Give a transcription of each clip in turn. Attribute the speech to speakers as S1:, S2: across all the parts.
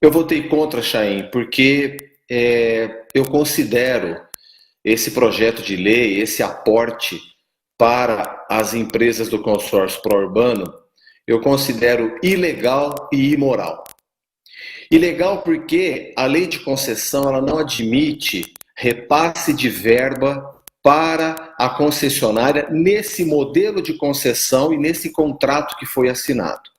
S1: Eu votei contra, Chaim, porque eu considero esse projeto de lei, esse aporte para as empresas do consórcio pró-urbano, eu considero ilegal e imoral. Ilegal porque a lei de concessão ela não admite repasse de verba para a concessionária nesse modelo de concessão e nesse contrato que foi assinado.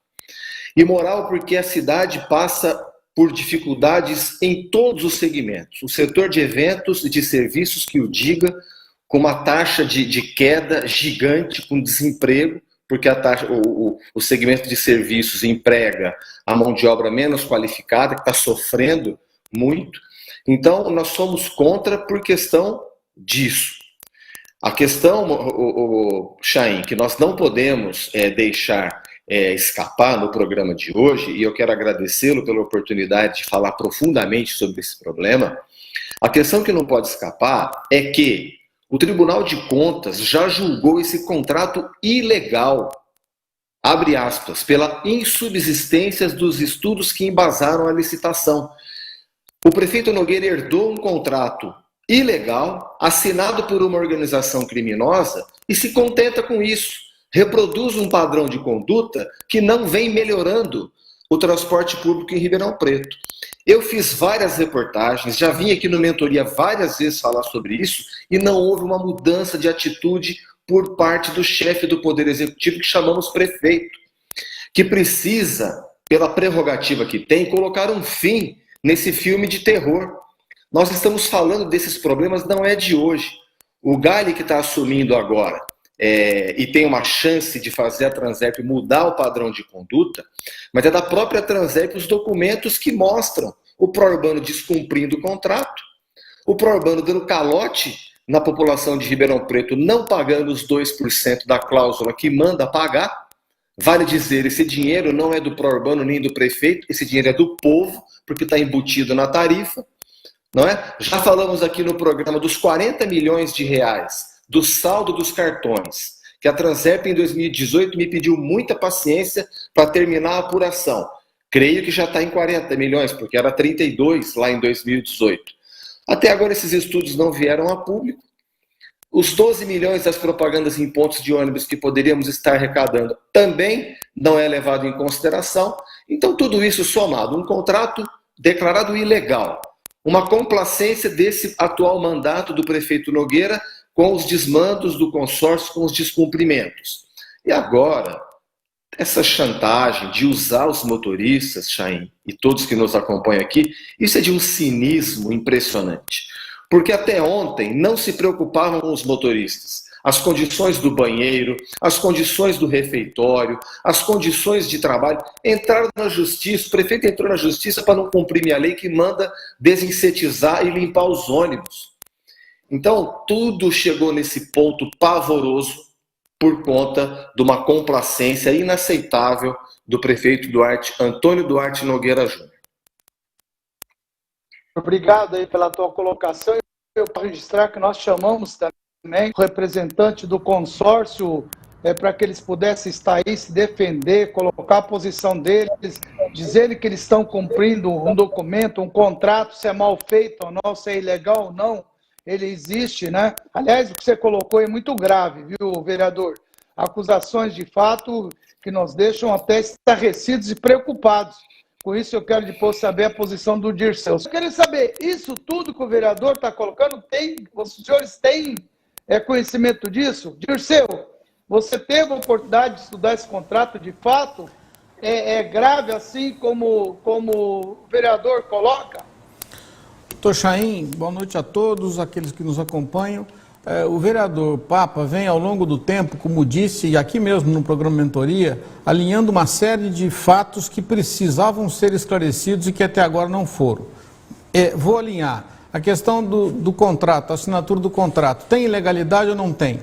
S1: Imoral porque a cidade passa por dificuldades em todos os segmentos. O setor de eventos e de serviços que o diga, com uma taxa de queda gigante, com desemprego, porque o segmento de serviços emprega a mão de obra menos qualificada, que está sofrendo muito. Então, nós somos contra por questão disso. A questão, Chaim, que nós não podemos deixar escapar no programa de hoje, e eu quero agradecê-lo pela oportunidade de falar profundamente sobre esse problema, a questão que não pode escapar é que o Tribunal de Contas já julgou esse contrato ilegal, abre aspas, pela insubsistência dos estudos que embasaram a licitação. O prefeito Nogueira herdou um contrato ilegal, assinado por uma organização criminosa, e se contenta com isso. Reproduz um padrão de conduta que não vem melhorando o transporte público em Ribeirão Preto. Eu fiz várias reportagens, já vim aqui no Mentoria várias vezes falar sobre isso, e não houve uma mudança de atitude por parte do chefe do Poder Executivo, que chamamos prefeito, que precisa, pela prerrogativa que tem, colocar um fim nesse filme de terror. Nós estamos falando desses problemas, não é de hoje. O Galli que está assumindo agora, e tem uma chance de fazer a Transerp mudar o padrão de conduta, mas é da própria Transerp os documentos que mostram o pró-urbano descumprindo o contrato, o pró-urbano dando calote na população de Ribeirão Preto, não pagando os 2% da cláusula que manda pagar. Vale dizer, esse dinheiro não é do pró-urbano nem do prefeito, esse dinheiro é do povo, porque está embutido na tarifa, não é? Já falamos aqui no programa dos 40 milhões de reais do saldo dos cartões, que a Transerp em 2018 me pediu muita paciência para terminar a apuração. Creio que já está em 40 milhões, porque era 32 lá em 2018. Até agora esses estudos não vieram a público. Os 12 milhões das propagandas em pontos de ônibus que poderíamos estar arrecadando também não é levado em consideração. Então tudo isso somado, um contrato declarado ilegal, uma complacência desse atual mandato do prefeito Nogueira com os desmandos do consórcio, com os descumprimentos. E agora, essa chantagem de usar os motoristas, Chaim, e todos que nos acompanham aqui, isso é de um cinismo impressionante. Porque até ontem não se preocupavam com os motoristas. As condições do banheiro, as condições do refeitório, as condições de trabalho. Entraram na justiça, o prefeito entrou na justiça para não cumprir a lei que manda desinsetizar e limpar os ônibus. Então, tudo chegou nesse ponto pavoroso por conta de uma complacência inaceitável do prefeito Antônio Duarte Nogueira Júnior.
S2: Obrigado aí pela tua colocação. Eu quero registrar que nós chamamos também o representante do consórcio para que eles pudessem estar aí, se defender, colocar a posição deles, dizerem que eles estão cumprindo um documento, um contrato, se é mal feito ou não, se é ilegal ou não. Ele existe, né? Aliás, o que você colocou é muito grave, viu, vereador? Acusações de fato que nos deixam até estarrecidos e preocupados. Com isso, eu quero depois saber a posição do Dirceu. Eu quero saber, isso tudo que o vereador está colocando, os senhores têm conhecimento disso? Dirceu, você teve a oportunidade de estudar esse contrato de fato? É grave assim como o vereador coloca?
S3: Doutor Chaim, boa noite a todos aqueles que nos acompanham. O vereador Papa vem ao longo do tempo, como disse, aqui mesmo no programa Mentoria, alinhando uma série de fatos que precisavam ser esclarecidos e que até agora não foram. Vou alinhar a questão do contrato, a assinatura do contrato. Tem ilegalidade ou não tem?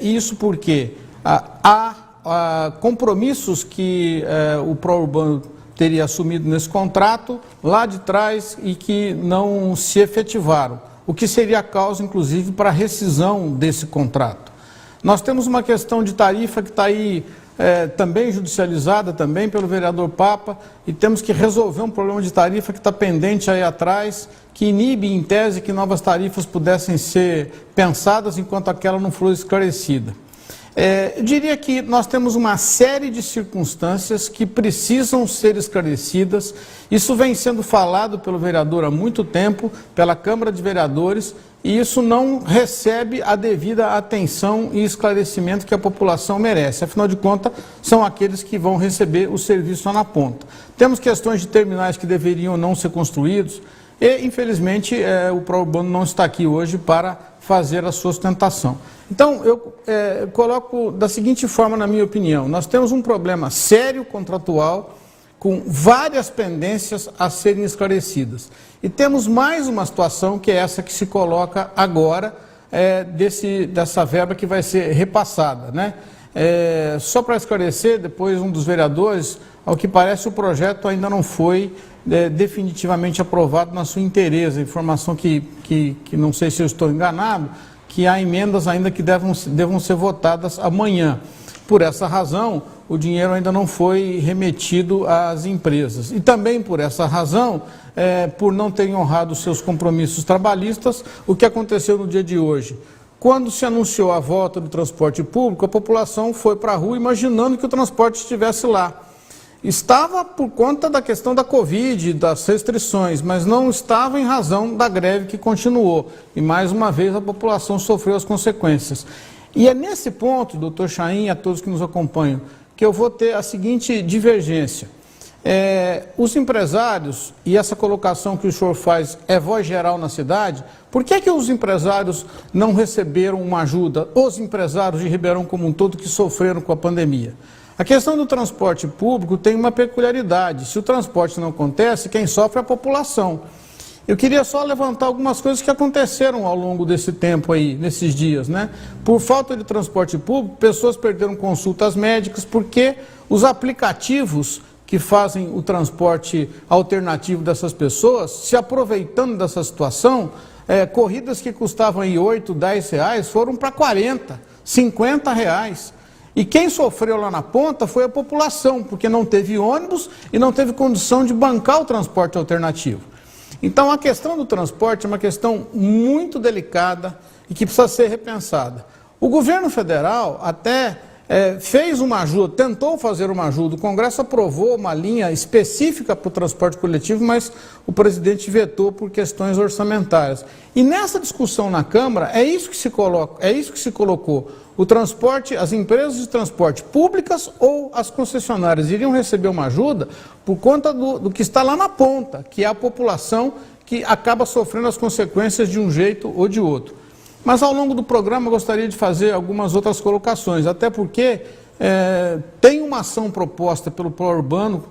S3: Isso porque há compromissos que o pró-urbano teria assumido nesse contrato lá de trás e que não se efetivaram, o que seria a causa, inclusive, para a rescisão desse contrato. Nós temos uma questão de tarifa que está aí também judicializada também pelo vereador Papa, e temos que resolver um problema de tarifa que está pendente aí atrás, que inibe, em tese, que novas tarifas pudessem ser pensadas enquanto aquela não for esclarecida. Eu diria que nós temos uma série de circunstâncias que precisam ser esclarecidas. Isso vem sendo falado pelo vereador há muito tempo, pela Câmara de Vereadores, e isso não recebe a devida atenção e esclarecimento que a população merece. Afinal de contas, são aqueles que vão receber o serviço lá na ponta. Temos questões de terminais que deveriam não ser construídos e, infelizmente, o Prourbano não está aqui hoje para fazer a sua sustentação. Então, eu coloco da seguinte forma, na minha opinião: nós temos um problema sério contratual, com várias pendências a serem esclarecidas. E temos mais uma situação, que é essa que se coloca agora, dessa verba que vai ser repassada, né? Só para esclarecer, depois um dos vereadores, ao que parece o projeto ainda não foi definitivamente aprovado na sua inteireza. Informação que não sei se eu estou enganado, que há emendas ainda que devam ser votadas amanhã. Por essa razão, o dinheiro ainda não foi remetido às empresas. E também por essa razão, por não terem honrado seus compromissos trabalhistas, o que aconteceu no dia de hoje? Quando se anunciou a volta do transporte público, a população foi para a rua imaginando que o transporte estivesse lá. Estava por conta da questão da Covid, das restrições, mas não estava em razão da greve que continuou. E mais uma vez a população sofreu as consequências. E é nesse ponto, doutor Chaim e a todos que nos acompanham, que eu vou ter a seguinte divergência. Os empresários, e essa colocação que o senhor faz é voz geral na cidade, por que os empresários não receberam uma ajuda? Os empresários de Ribeirão como um todo que sofreram com a pandemia. A questão do transporte público tem uma peculiaridade. Se o transporte não acontece, quem sofre é a população. Eu queria só levantar algumas coisas que aconteceram ao longo desse tempo aí, nesses dias, né? Por falta de transporte público, pessoas perderam consultas médicas porque os aplicativos que fazem o transporte alternativo dessas pessoas, se aproveitando dessa situação, corridas que custavam aí 8, 10 reais foram para 40, 50 reais. E quem sofreu lá na ponta foi a população, porque não teve ônibus e não teve condição de bancar o transporte alternativo. Então, a questão do transporte é uma questão muito delicada e que precisa ser repensada. O governo federal até fez uma ajuda, tentou fazer uma ajuda, o Congresso aprovou uma linha específica para o transporte coletivo, mas o presidente vetou por questões orçamentárias. E nessa discussão na Câmara, é isso que se colocou. O transporte, as empresas de transporte públicas ou as concessionárias iriam receber uma ajuda por conta do que está lá na ponta, que é a população que acaba sofrendo as consequências de um jeito ou de outro. Mas ao longo do programa eu gostaria de fazer algumas outras colocações, até porque tem uma ação proposta pelo Prourbano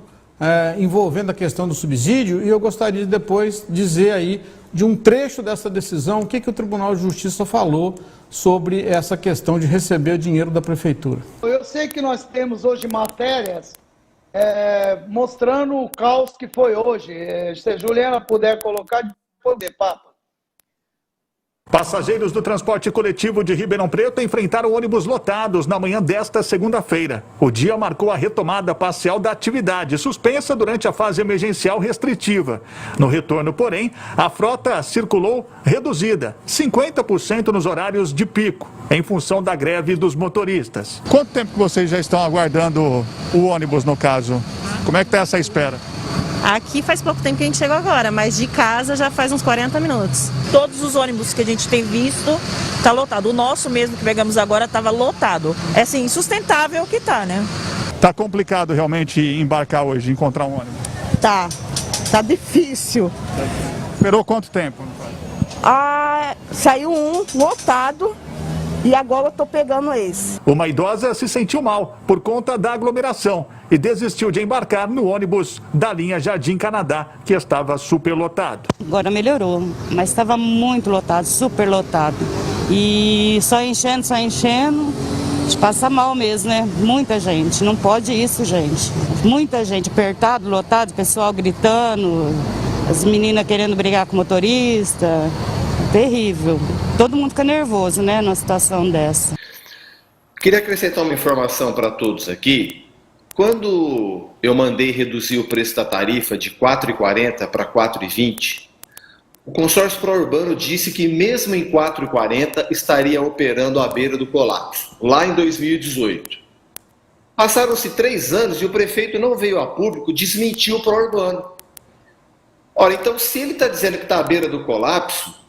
S3: envolvendo a questão do subsídio, e eu gostaria de depois dizer aí de um trecho dessa decisão, o que o Tribunal de Justiça falou sobre essa questão de receber dinheiro da Prefeitura.
S2: Eu sei que nós temos hoje matérias mostrando o caos que foi hoje. Se a Juliana puder colocar, poder, Papa.
S4: Passageiros do transporte coletivo de Ribeirão Preto enfrentaram ônibus lotados na manhã desta segunda-feira. O dia marcou a retomada parcial da atividade, suspensa durante a fase emergencial restritiva. No retorno, porém, a frota circulou reduzida, 50% nos horários de pico, em função da greve dos motoristas.
S5: Quanto tempo que vocês já estão aguardando o ônibus, no caso? Como é que está essa espera?
S6: Aqui faz pouco tempo que a gente chegou agora, mas de casa já faz uns 40 minutos. Todos os ônibus que a gente tem visto tá lotado. O nosso mesmo que pegamos agora estava lotado. É assim, insustentável o que tá, né?
S5: Tá complicado realmente embarcar hoje, encontrar um ônibus?
S7: Tá difícil.
S5: Esperou quanto tempo?
S7: Saiu um lotado. E agora eu tô pegando esse.
S4: Uma idosa se sentiu mal por conta da aglomeração e desistiu de embarcar no ônibus da linha Jardim Canadá, que estava superlotado.
S8: Agora melhorou, mas estava muito lotado, super lotado. E só enchendo, a gente passa mal mesmo, né? Muita gente, não pode isso, gente. Muita gente, apertado, lotado, pessoal gritando, as meninas querendo brigar com o motorista. Terrível. Todo mundo fica nervoso, né, numa situação dessa.
S1: Queria acrescentar uma informação para todos aqui. Quando eu mandei reduzir o preço da tarifa de R$ 4,40 para R$ 4,20, o consórcio pró-urbano disse que mesmo em R$ 4,40 estaria operando à beira do colapso, lá em 2018. Passaram-se 3 anos e o prefeito não veio a público, desmentiu o pró-urbano. Ora, então se ele está dizendo que está à beira do colapso,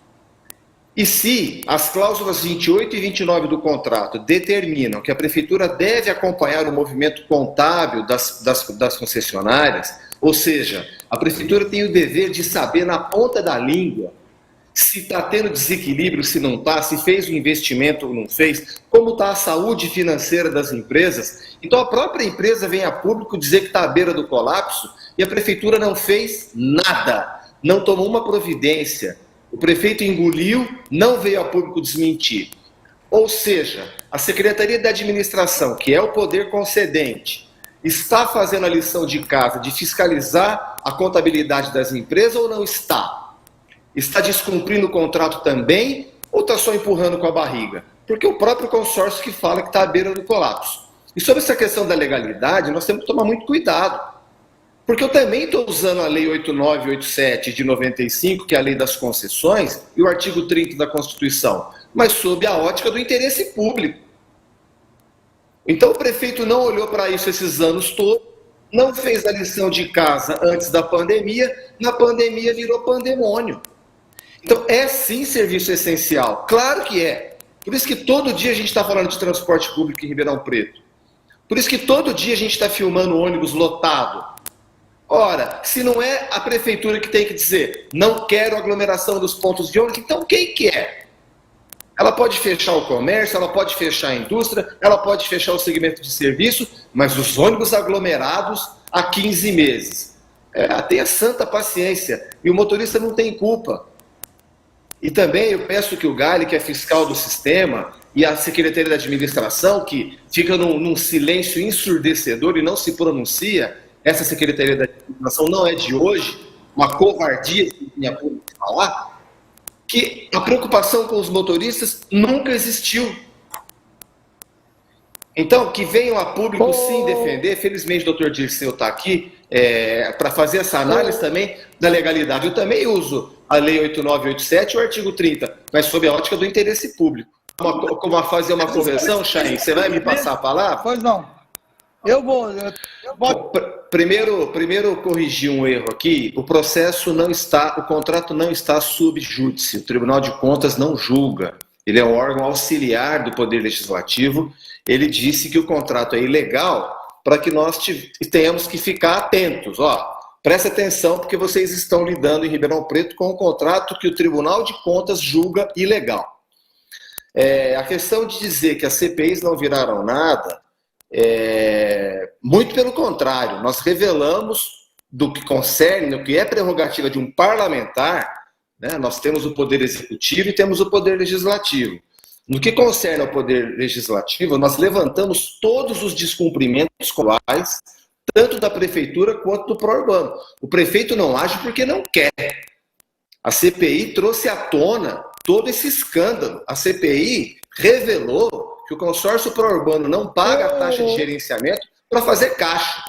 S1: e se as cláusulas 28 e 29 do contrato determinam que a prefeitura deve acompanhar o movimento contábil das concessionárias, ou seja, a prefeitura tem o dever de saber na ponta da língua se está tendo desequilíbrio, se não está, se fez o investimento ou não fez, como está a saúde financeira das empresas. Então a própria empresa vem a público dizer que está à beira do colapso e a prefeitura não fez nada, não tomou uma providência. O prefeito engoliu, não veio a público desmentir. Ou seja, a Secretaria de Administração, que é o poder concedente, está fazendo a lição de casa de fiscalizar a contabilidade das empresas ou não está? Está descumprindo o contrato também ou está só empurrando com a barriga? Porque o próprio consórcio que fala que está à beira do colapso. E sobre essa questão da legalidade, nós temos que tomar muito cuidado. Porque eu também estou usando a Lei 8987 de 95, que é a Lei das Concessões, e o artigo 30 da Constituição, mas sob a ótica do interesse público. Então o prefeito não olhou para isso esses anos todos, não fez a lição de casa antes da pandemia, na pandemia virou pandemônio. Então é sim serviço essencial, claro que é. Por isso que todo dia a gente está falando de transporte público em Ribeirão Preto. Por isso que todo dia a gente está filmando ônibus lotado. Ora, se não é a prefeitura que tem que dizer não quero aglomeração dos pontos de ônibus, então quem que é? Ela pode fechar o comércio, ela pode fechar a indústria, ela pode fechar o segmento de serviço, mas os ônibus aglomerados há 15 meses. Tenha santa paciência, e o motorista não tem culpa. E também eu peço que o Gali, que é fiscal do sistema, e a Secretaria da Administração, que fica num silêncio ensurdecedor e não se pronuncia. Essa Secretaria da Administração não é de hoje, uma covardia, que minha pública falar, que a preocupação com os motoristas nunca existiu. Então, que venham a público sim defender, felizmente o doutor Dirceu está aqui, para fazer essa análise também da legalidade. Eu também uso a Lei 8987 e o artigo 30, mas sob a ótica do interesse público. Como fazer uma correção, Chain, você vai me passar a palavra?
S2: Pois não. Eu vou.
S1: Primeiro corrigir um erro aqui. O contrato não está sub júdice. O Tribunal de Contas não julga. Ele é um órgão auxiliar do Poder Legislativo. Ele disse que o contrato é ilegal para que nós tenhamos que ficar atentos. Presta atenção, porque vocês estão lidando em Ribeirão Preto com um contrato que o Tribunal de Contas julga ilegal. A questão de dizer que as CPIs não viraram nada, muito pelo contrário, nós revelamos do que concerne, no que é prerrogativa de um parlamentar, né? Nós temos o poder executivo e temos o poder legislativo. No que concerne ao poder legislativo, nós levantamos todos os descumprimentos constitucionais, tanto da prefeitura quanto do pró-urbano. O prefeito não age porque não quer. A CPI trouxe à tona todo esse escândalo. A CPI revelou que o consórcio pró-urbano não paga a taxa de gerenciamento para fazer caixa.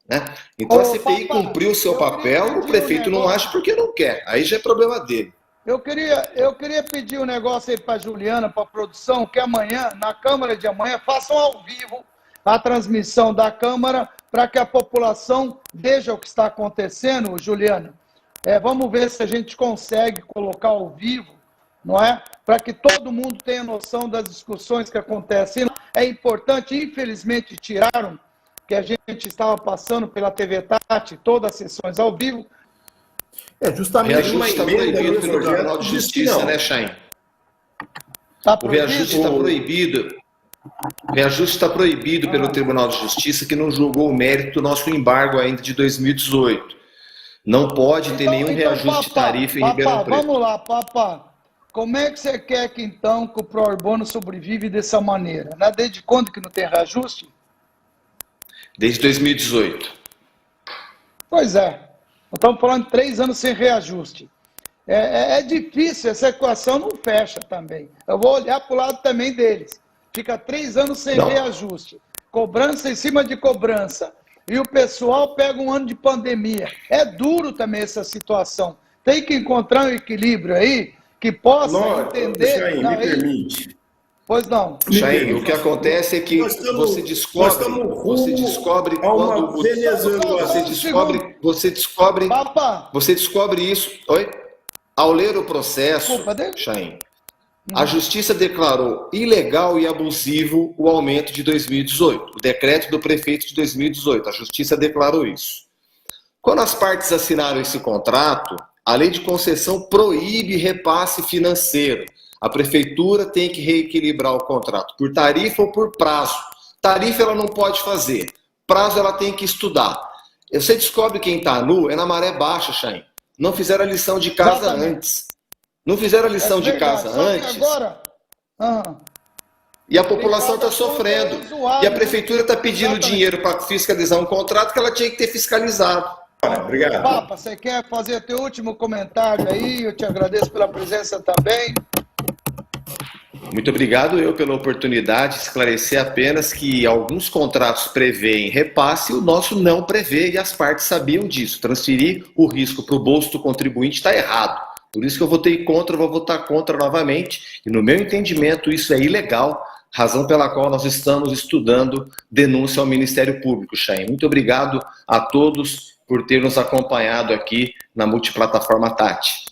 S1: Né? Então a CPI cumpriu o seu papel, o prefeito não age porque não quer. Aí já é problema dele.
S2: Eu queria pedir um negócio aí para a Juliana, para a produção, que amanhã, na Câmara de amanhã, façam ao vivo a transmissão da Câmara para que a população veja o que está acontecendo, Juliana. Vamos ver se a gente consegue colocar ao vivo, não é? Para que todo mundo tenha noção das discussões que acontecem. É importante, infelizmente, tiraram que a gente estava passando pela TV Tati, todas as sessões ao vivo.
S1: Justamente o reajuste está proibido pelo Tribunal de Justiça, né, Chain? O reajuste está proibido. O reajuste está proibido pelo Tribunal de Justiça, que não julgou o mérito do nosso embargo ainda de 2018. Não pode ter nenhum reajuste de tarifa em Ribeirão Preto.
S2: Vamos lá, papá. Como é que você quer que, então, que o pró-urbano sobrevive dessa maneira? Né? Desde quando que não tem reajuste?
S1: Desde 2018.
S2: Pois é. Estamos falando de 3 anos sem reajuste. É difícil, essa equação não fecha também. Eu vou olhar para o lado também deles. fica 3 anos sem
S1: Não.
S2: reajuste, cobrança em cima de cobrança, e o pessoal pega um ano de pandemia. É duro também essa situação. Tem que encontrar um equilíbrio aí que possa entender...
S9: Chain, me permite.
S2: Pois não.
S1: Chain, o que acontece é que você descobre quando você descobre isso. Oi? Ao ler o processo, Chain, a Justiça declarou ilegal e abusivo o aumento de 2018, o decreto do prefeito de 2018. A Justiça declarou isso. Quando as partes assinaram esse contrato, a lei de concessão proíbe repasse financeiro. A prefeitura tem que reequilibrar o contrato por tarifa ou por prazo. Tarifa ela não pode fazer, prazo ela tem que estudar. Você descobre quem está nu é na maré baixa, Chain. Não fizeram a lição de casa antes. Não fizeram a lição de casa antes.
S2: Agora...
S1: E a população está sofrendo. E a prefeitura está pedindo dinheiro para fiscalizar um contrato que ela tinha que ter fiscalizado.
S9: Obrigado.
S2: Papa, você quer fazer teu último comentário aí? Eu te agradeço pela presença também.
S1: Muito obrigado eu pela oportunidade de esclarecer apenas que alguns contratos prevêem repasse e o nosso não prevê, e as partes sabiam disso. Transferir o risco para o bolso do contribuinte está errado. Por isso que eu votei contra, vou votar contra novamente. E no meu entendimento isso é ilegal, razão pela qual nós estamos estudando denúncia ao Ministério Público, Chain. Muito obrigado a todos por ter nos acompanhado aqui na multiplataforma Tati.